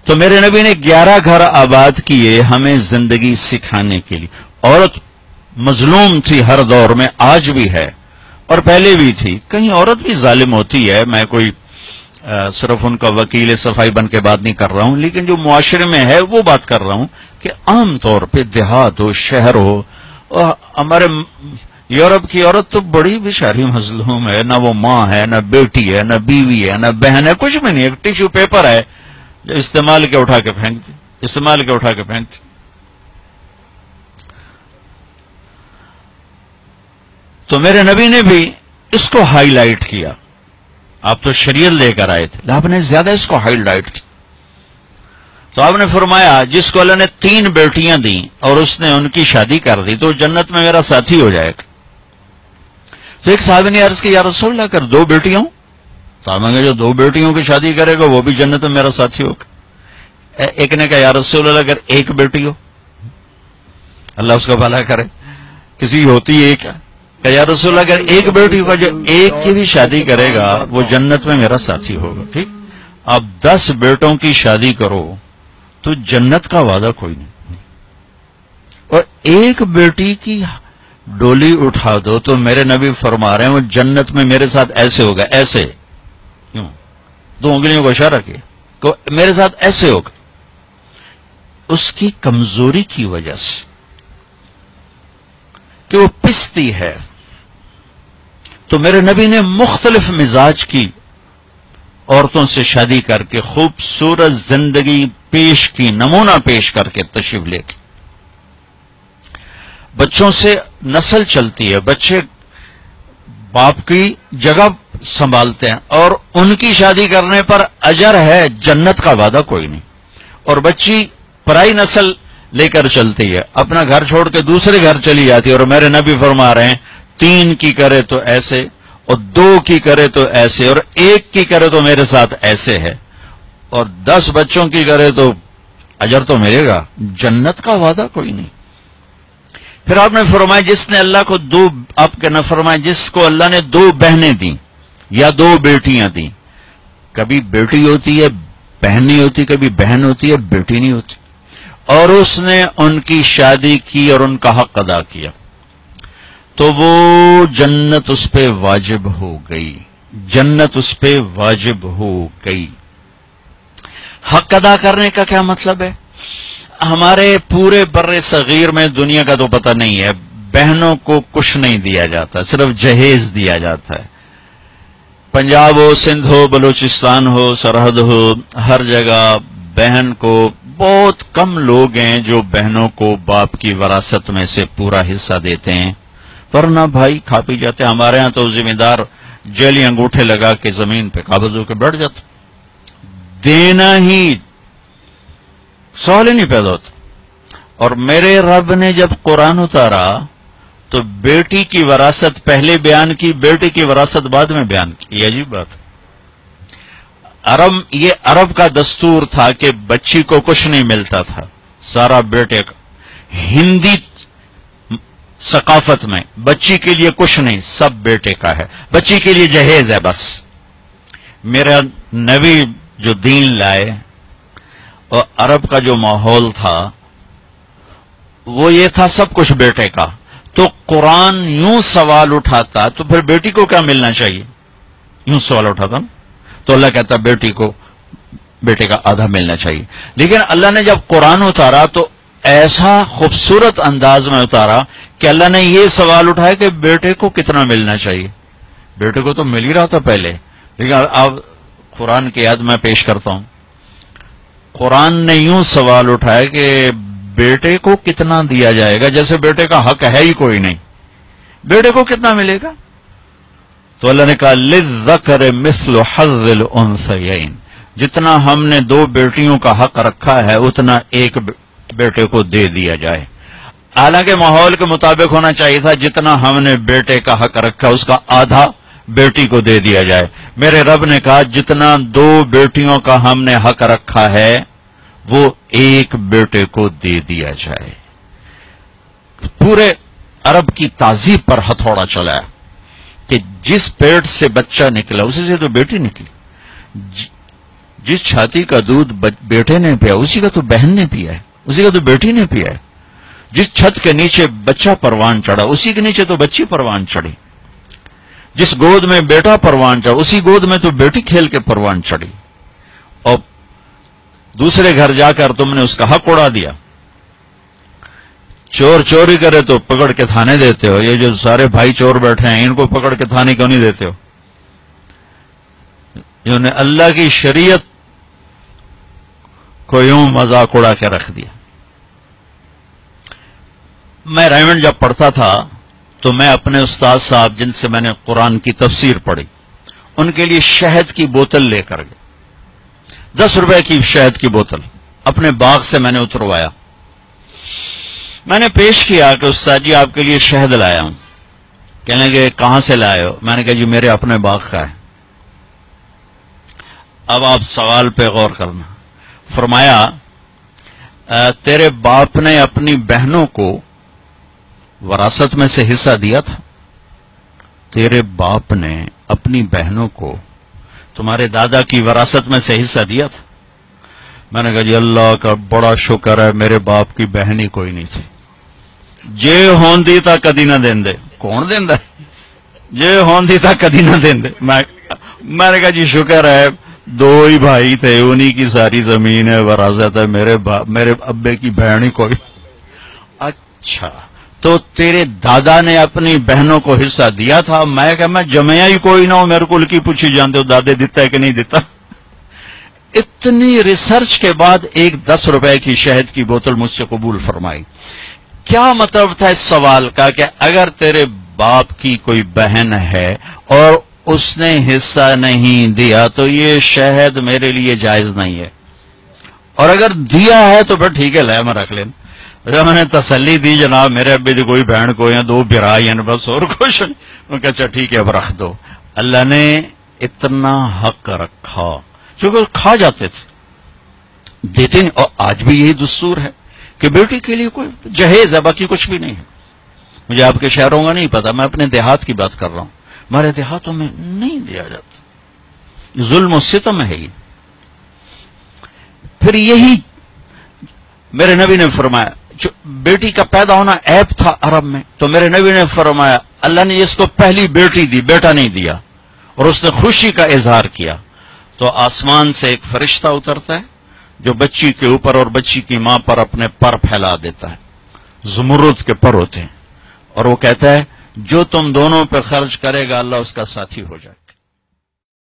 تو میرے نبی نے 11 گھر آباد کیے ہمیں زندگی سکھانے کے لیے. عورت مظلوم تھی ہر دور میں، آج بھی ہے اور پہلے بھی تھی. کہیں عورت بھی ظالم ہوتی ہے، میں کوئی صرف ان کا وکیل صفائی بن کے بات نہیں کر رہا ہوں، لیکن جو معاشرے میں ہے وہ بات کر رہا ہوں کہ عام طور پہ دیہات ہو، شہر ہو، ہمارے یورپ کی عورت تو بڑی بیچاری مظلوم ہے، نہ وہ ماں ہے، نہ بیٹی ہے، نہ بیوی ہے، نہ بہن ہے، کچھ بھی نہیں، ایک ٹیشو پیپر ہے جو استعمال کے اٹھا کے پھینکتی. تو میرے نبی نے بھی اس کو ہائی لائٹ کیا. آپ تو شریعت لے کر آئے تھے، آپ نے زیادہ اس کو ہائی لائٹ کیا. تو آپ نے فرمایا جس کو اللہ نے 3 بیٹیاں دیں اور اس نے ان کی شادی کر دی تو جنت میں میرا ساتھی ہو جائے گا. تو ایک صحابی نے عرض کی یا رسول اللہ اگر 2 بیٹیاں ہوں؟ تو آپ نے جو 2 بیٹیوں کی شادی کرے گا وہ بھی جنت میں میرا ساتھی ہوگا. ایک نے کہا یا رسول اللہ اگر 1 بیٹی ہو؟ اللہ اس کا بھلا کرے، کسی ہوتی ہے کیا کہ یا رسول اللہ اگر 1 بیٹی کا جو 1 کی بھی شادی کرے گا وہ جنت میں میرا ساتھی ہوگا. ٹھیک، اب 10 بیٹوں کی شادی کرو تو جنت کا وعدہ کوئی نہیں، اور 1 بیٹی کی ڈولی اٹھا دو تو میرے نبی فرما رہے ہیں وہ جنت میں میرے ساتھ ایسے ہوگا، ایسے کیوں 2 انگلیوں کو اشارہ کیا کہ میرے ساتھ ایسے ہوگا. اس کی کمزوری کی وجہ سے کہ وہ پستی ہے. تو میرے نبی نے مختلف مزاج کی عورتوں سے شادی کر کے خوبصورت زندگی پیش کی، نمونہ پیش کر کے تشریف لے کے. بچوں سے نسل چلتی ہے، بچے باپ کی جگہ سنبھالتے ہیں اور ان کی شادی کرنے پر اجر ہے، جنت کا وعدہ کوئی نہیں. اور بچی پرائی نسل لے کر چلتی ہے، اپنا گھر چھوڑ کے دوسرے گھر چلی جاتی ہے، اور میرے نبی فرما رہے ہیں 3 کی کرے تو ایسے، اور 2 کی کرے تو ایسے، اور 1 کی کرے تو میرے ساتھ ایسے ہے، اور 10 بچوں کی کرے تو اجر تو ملے گا، جنت کا وعدہ کوئی نہیں. پھر آپ نے فرمایا جس نے اللہ کو 2، آپ کے نہ فرمایا جس کو اللہ نے 2 بہنیں دیں یا 2 بیٹیاں دیں. کبھی بیٹی ہوتی ہے بہن نہیں ہوتی، کبھی بہن ہوتی ہے بیٹی نہیں ہوتی، اور اس نے ان کی شادی کی اور ان کا حق ادا کیا تو وہ جنت اس پہ واجب ہو گئی، جنت اس پہ واجب ہو گئی. حق ادا کرنے کا کیا مطلب ہے؟ ہمارے پورے بر صغیر میں دنیا کا تو پتہ نہیں ہے، بہنوں کو کچھ نہیں دیا جاتا، صرف جہیز دیا جاتا ہے. پنجاب ہو، سندھ ہو، بلوچستان ہو، سرحد ہو، ہر جگہ بہن کو، بہت کم لوگ ہیں جو بہنوں کو باپ کی وراثت میں سے پورا حصہ دیتے ہیں، ورنہ بھائی کھا پی جاتے ہیں. ہمارے ہاں تو ذمہ دار جیلی انگوٹھے لگا کے زمین پہ قابض ہو کے بیٹھ جاتا، دینا ہی سوال ہی نہیں پیدا ہوتا. اور میرے رب نے جب قرآن اتارا تو بیٹی کی وراثت پہلے بیان کی، بیٹی کی وراثت بعد میں بیان کی. یہ عجیب بات ہے. یہ عرب کا دستور تھا کہ بچی کو کچھ نہیں ملتا تھا، سارا بیٹے کا. ہندی ثقافت میں بچی کے لیے کچھ نہیں، سب بیٹے کا ہے، بچی کے لیے جہیز ہے بس. میرا نبی جو دین لائے اور عرب کا جو ماحول تھا وہ یہ تھا سب کچھ بیٹے کا. تو قرآن یوں سوال اٹھاتا تو پھر بیٹی کو کیا ملنا چاہیے؟ یوں سوال اٹھاتا نا، تو اللہ کہتا بیٹی کو بیٹے کا آدھا ملنا چاہیے. لیکن اللہ نے جب قرآن اتارا تو ایسا خوبصورت انداز میں اتارا کہ اللہ نے یہ سوال اٹھایا کہ بیٹے کو کتنا ملنا چاہیے. بیٹے کو تو مل ہی رہا تھا پہلے، لیکن اب قرآن کی یاد میں پیش کرتا ہوں. قرآن نے یوں سوال اٹھایا کہ بیٹے کو کتنا دیا جائے گا، جیسے بیٹے کا حق ہے ہی کوئی نہیں، بیٹے کو کتنا ملے گا؟ تو اللہ نے کہا للذکر مثل حظ الانثیین، جتنا ہم نے 2 بیٹیوں کا حق رکھا ہے اتنا 1 بیٹے کو دے دیا جائے. حالانکہ ماحول کے مطابق ہونا چاہیے تھا جتنا ہم نے بیٹے کا حق رکھا اس کا آدھا بیٹی کو دے دیا جائے. میرے رب نے کہا جتنا 2 بیٹیوں کا ہم نے حق رکھا ہے وہ 1 بیٹے کو دے دیا جائے. پورے عرب کی تہذیب پر ہتھوڑا چلا ہے کہ جس پیٹ سے بچہ نکلا اسی سے تو بیٹی نکلی. جس چھاتی کا دودھ بیٹے نے پیا اسی کا تو بہن نے پیا ہے، اسی کا تو بیٹی نے پیا ہے. جس چھت کے نیچے بچہ پروان چڑھا اسی کے نیچے تو بچی پروان چڑھی. جس گود میں بیٹا پروان چڑھا اسی گود میں تو بیٹی کھیل کے پروان چڑھی. اور دوسرے گھر جا کر تم نے اس کا حق اڑا دیا. چور چوری کرے تو پکڑ کے تھانے دیتے ہو. یہ جو سارے بھائی چور بیٹھے ہیں ان کو پکڑ کے تھانے کیوں نہیں دیتے ہو؟ انہوں نے اللہ کی شریعت کو یوں مذاق اڑا کے رکھ دیا. میں ریمنڈ جب پڑھتا تھا تو میں اپنے استاد صاحب جن سے میں نے قرآن کی تفسیر پڑھی ان کے لیے شہد کی بوتل لے کر گئے. 10 روپے کی شہد کی بوتل اپنے باغ سے میں نے اتروایا. میں نے پیش کیا کہ استاد جی آپ کے لیے شہد لایا ہوں. کہنے لگے کہاں سے لائے ہو؟ میں نے کہا جی میرے اپنے باغ کا ہے. اب آپ سوال پہ غور کرنا. فرمایا تیرے باپ نے اپنی بہنوں کو وراثت میں سے حصہ دیا تھا؟ تیرے باپ نے اپنی بہنوں کو تمہارے دادا کی وراثت میں سے حصہ دیا تھا؟ میں نے کہا جی اللہ کا بڑا شکر ہے میرے باپ کی بہن ہی کوئی نہیں تھی. جے ہوندی تا کدی نہ دیندے. کون دیندا ہے؟ جے ہوندی تا کدی نہ دیندے. میں نے کہا جی شکر ہے 2 ہی بھائی تھے انہی کی ساری زمین ہے وراثت ہے میرے ابے کی بہن ہی کوئی. اچھا تو تیرے دادا نے اپنی بہنوں کو حصہ دیا تھا؟ میں کہ میں جمعیا ہی کوئی نہ ہو میرے کو کی پوچھی جانتے ہو دادے دیتا ہے کہ نہیں دیتا. اتنی ریسرچ کے بعد ایک 10 روپے کی شہد کی بوتل مجھ سے قبول فرمائی. کیا مطلب تھا اس سوال کا کہ اگر تیرے باپ کی کوئی بہن ہے اور اس نے حصہ نہیں دیا تو یہ شہد میرے لیے جائز نہیں ہے، اور اگر دیا ہے تو پھر ٹھیک ہے لے میں رکھ لینا. میں نے تسلی دی جناب میرے ابے دی کوئی بہن کوئی ہیں 2 بھرائی ہیں بس اور کچھ نہیں. میں کہا اچھا ٹھیک ہے اب رکھ دو. اللہ نے اتنا حق رکھا کیونکہ کھا جاتے تھے دیتے نہیں. اور آج بھی یہی دستور ہے کہ بیٹی کے لیے کوئی جہیز ہے باقی کچھ بھی نہیں ہے. مجھے آپ کے شہروں کا نہیں پتا، میں اپنے دیہات کی بات کر رہا ہوں. ہمارے دیہاتوں میں نہیں دیا جاتا. ظلم و ستم ہے یہ. پھر یہی میرے نبی نے فرمایا جو بیٹی کا پیدا ہونا عیب تھا عرب میں، تو میرے نبی نے فرمایا اللہ نے اس کو پہلی بیٹی دی بیٹا نہیں دیا اور اس نے خوشی کا اظہار کیا تو آسمان سے ایک فرشتہ اترتا ہے جو بچی کے اوپر اور بچی کی ماں پر اپنے پر پھیلا دیتا ہے. زمرد کے پر ہوتے ہیں اور وہ کہتا ہے جو تم دونوں پہ خرچ کرے گا اللہ اس کا ساتھی ہو جائے.